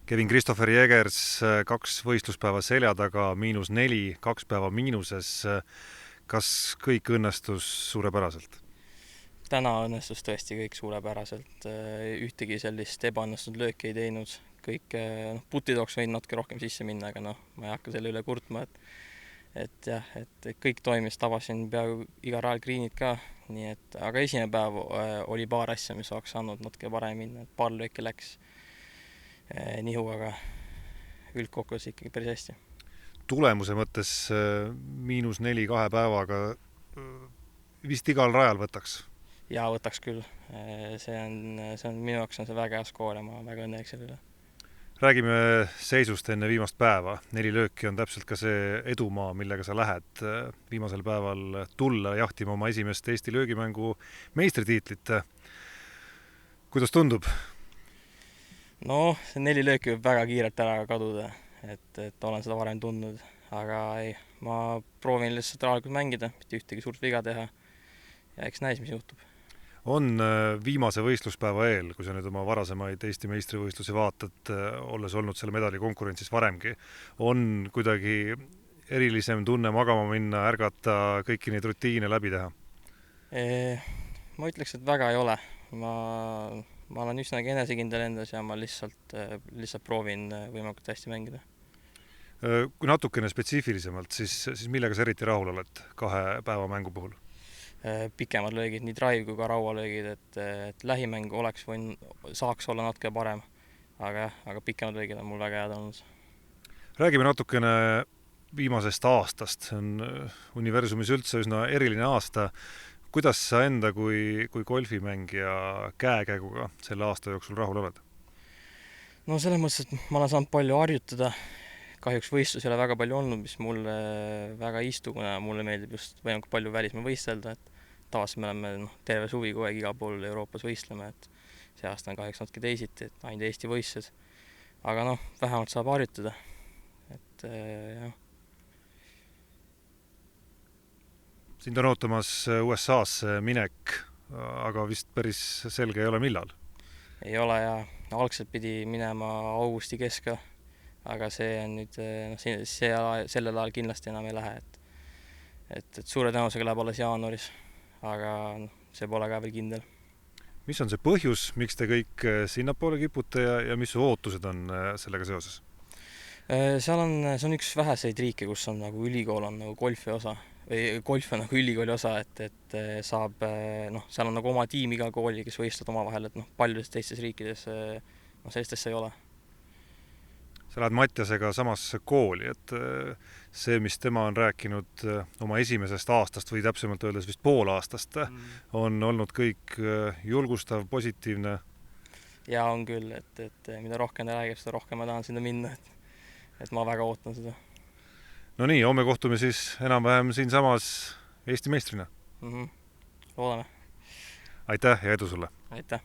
Kevin Christopher Jegers, 2 võistluspäeva selja taga, -4, 2 päeva miinuses. Kas kõik õnnestus suurepäraselt? Täna õnnestus tõesti kõik suurepäraselt. Ühtegi sellist ebaõnnestunud lööki ei teinud. Kõik putid oleks võinud natuke rohkem sisse minna, aga ma ei hakka selle üle kurtma. Et kõik toimis, tabasin peaaegu iga rajal greenid ka. Nii et, aga esimene päev oli paar asja, mis oleks saanud natuke parem minna. Paar lööki läks nihu, aga üldkokkuvõttes ikkagi päris hästi. Tulemuse mõttes -4 2 päevaga vist igal rajal võtaks? Jaa, võtaks küll. See on minu jaoks on see väga hea skoor ja ma väga õnnelik selle üle. Räägime seisust enne viimast päeva. 4 lööki on täpselt ka see edumaa, millega sa lähed viimasel päeval tulla jahtima oma esimest Eesti löögimängu meistritiitlit. Kuidas tundub? No, see 4 lööki võib väga kiirelt ära kaduda, et olen seda varem tundnud, aga ei, ma proovin lihtsalt rahulikult mängida, mitte ühtegi suurt viga teha ja eks näis, mis juhtub. On viimase võistluspäeva eel, kui sa nüüd oma varasemaid Eesti meistrivõistlusi vaatad, olles olnud selle medali konkurentsis varemgi, on kuidagi erilisem tunne magama minna, ärgata, kõiki neid rutiine läbi teha? Ma ütleks, et väga ei ole. Ma olen üsnagi enesekindel endas ja ma lihtsalt proovin võimalikult hästi mängida. Kui natukene spetsiifilisemalt, siis millega sa eriti rahul oled 2 päeva mängu puhul? Pikemad löögid, nii drive kui ka raualöögid, et lähimäng saaks olla natuke parem, aga pikemad löögid on mul väga head olnud. Räägime natukene viimasest aastast. See on universumis üldse üsna eriline aasta. Kuidas sa enda kui golfimängija käekäiguga selle aasta jooksul rahul oled? No selles mõttes, et ma olen saanud palju harjutada. Kahjuks võistlus ei ole väga palju olnud, mis mulle väga ei istu, kuna mulle meeldib just võimalikult palju välismaal võistelda, et tavaliselt me oleme terve suvi kogu aeg igal pool Euroopas võistleme, et see aasta on kahjuks natuke teisiti, et ainult Eesti võistlused. Aga vähemalt saab harjutada. Jah. Sind on ootamas USA-sse minek, aga vist päris selge ei ole millal? Ei ole ja algselt pidi minema augusti keska, aga see on nüüd, sellel ajal kindlasti enam ei lähe, et suure tõenäosusega läheb alles jaanuaris, aga see pole ka veel kindel. Mis on see põhjus, miks te kõik sinnapoole kipute ja mis su ootused on sellega seoses? See on üks väheseid riike, kus on nagu ülikool on nagu golfi osa, või golf on nagu ülikooli osa, et saab, seal on nagu oma tiim iga kooli, kes võistled oma vahel, et paljudes teistes riikides sellist asja ei ole. Sa lähed Mattiasega samasse kooli, et see, mis tema on rääkinud oma esimesest aastast või täpsemalt öeldes vist pool aastast, on olnud kõik julgustav, positiivne. Ja on küll, et mida rohkem ta räägib, seda rohkem ma tahan sinna minna, et ma väga ootan seda. No nii, homme kohtume siis enam-vähem siinsamas Eesti meistrina. Loodame. Aitäh ja edu sulle! Aitäh!